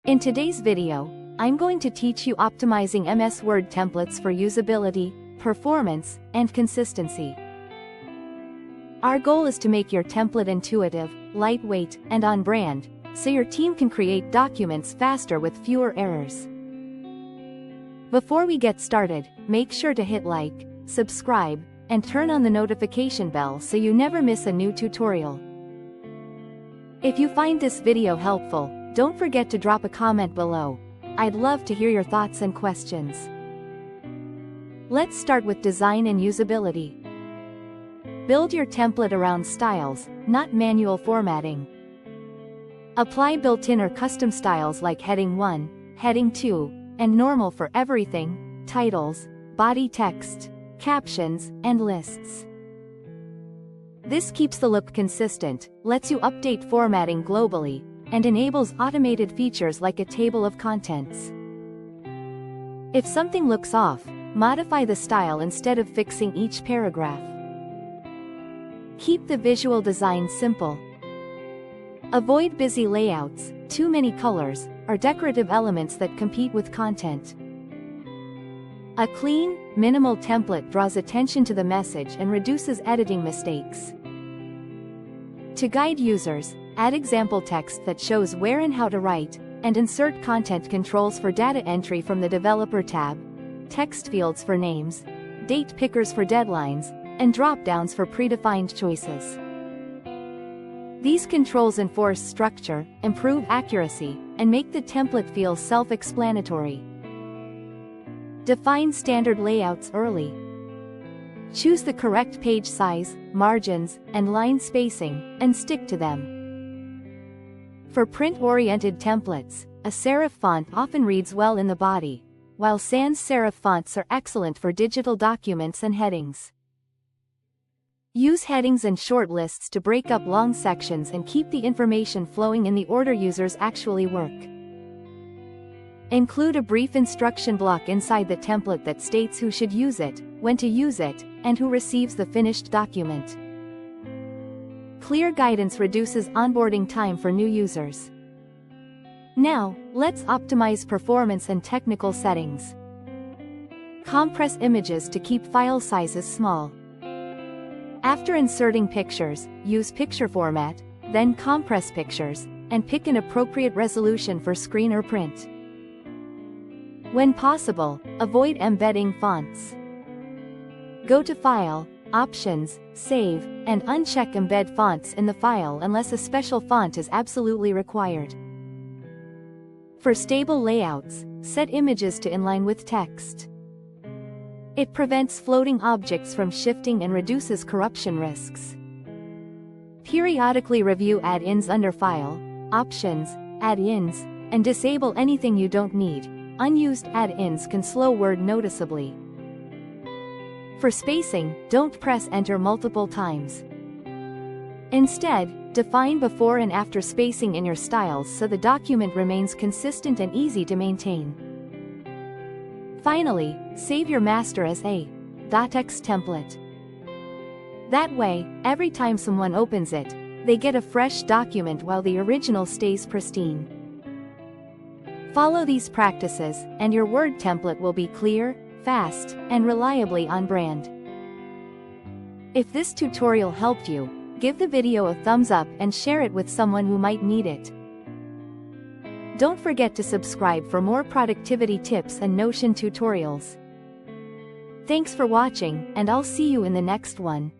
In today's video, I'm going to teach you optimizing MS Word templates for usability, performance, and consistency. Our goal is to make your template intuitive, lightweight, and on brand, so your team can create documents faster with fewer errors. Before we get started, make sure to hit like, subscribe, and turn on the notification bell so you never miss a new tutorial. If you find this video helpful, don't forget to drop a comment below. I'd love to hear your thoughts and questions. Let's start with design and usability. Build your template around styles, not manual formatting. Apply built-in or custom styles like heading 1, heading 2, and normal for everything, titles, body text, captions, and lists. This keeps the look consistent, lets you update formatting globally, and enables automated features like a table of contents. If something looks off, modify the style instead of fixing each paragraph. Keep the visual design simple. Avoid busy layouts, too many colors, or decorative elements that compete with content. A clean, minimal template draws attention to the message and reduces editing mistakes. To guide users, add example text that shows where and how to write, and insert content controls for data entry from the Developer tab, text fields for names, date pickers for deadlines, and drop-downs for predefined choices. These controls enforce structure, improve accuracy, and make the template feel self-explanatory. Define standard layouts early. Choose the correct page size, margins, and line spacing, and stick to them. For print-oriented templates, a serif font often reads well in the body, while sans serif fonts are excellent for digital documents and headings. Use headings and short lists to break up long sections and keep the information flowing in the order users actually work. Include a brief instruction block inside the template that states who should use it, when to use it, and who receives the finished document. Clear guidance reduces onboarding time for new users. Now, let's optimize performance and technical settings. Compress images to keep file sizes small. After inserting pictures, use picture format, then compress pictures, and pick an appropriate resolution for screen or print. When possible, avoid embedding fonts. Go to File, Options, Save, and uncheck Embed Fonts in the file unless a special font is absolutely required. For stable layouts, set images to inline with text. It prevents floating objects from shifting and reduces corruption risks. Periodically review add-ins under File, Options, Add-ins, and disable anything you don't need. Unused add-ins can slow Word noticeably. For spacing, don't press Enter multiple times. Instead, define before and after spacing in your styles so the document remains consistent and easy to maintain. Finally, save your master as a .x template. That way, every time someone opens it, they get a fresh document while the original stays pristine. Follow these practices, and your Word template will be clear, fast, and reliably on brand. If this tutorial helped you, give the video a thumbs up and share it with someone who might need it. Don't forget to subscribe for more productivity tips and Notion tutorials. Thanks for watching, and I'll see you in the next one.